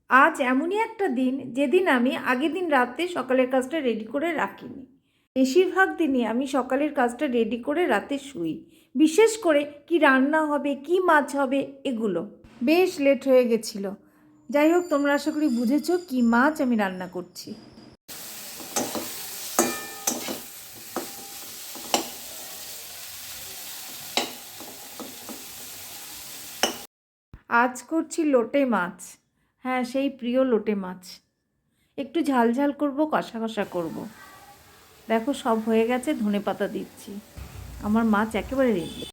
আজ এমনই একটা দিন যেদিন আমি আগের দিন রাতে সকালের কাজটা রেডি করে রাখিনি। বেশিরভাগ দিনই আমি সকালের কাজটা রেডি করে রাতে শুই, বিশেষ করে কি রান্না হবে, কি মাছ হবে, এগুলো বেশ লেট হয়ে গেছিলো। যাই হোক, তোমরা আশা করি বুঝেছো কি মাছ আমি রান্না করছি। আজ করছি লোটে মাছ। হ্যাঁ, সেই প্রিয় লোটে মাছ। একটু ঝাল ঝাল করবো, কষা কষা করবো। দেখো সব হয়ে গেছে, ধনেপাতা দিচ্ছি। আমার মাছ একেবারে রেডি।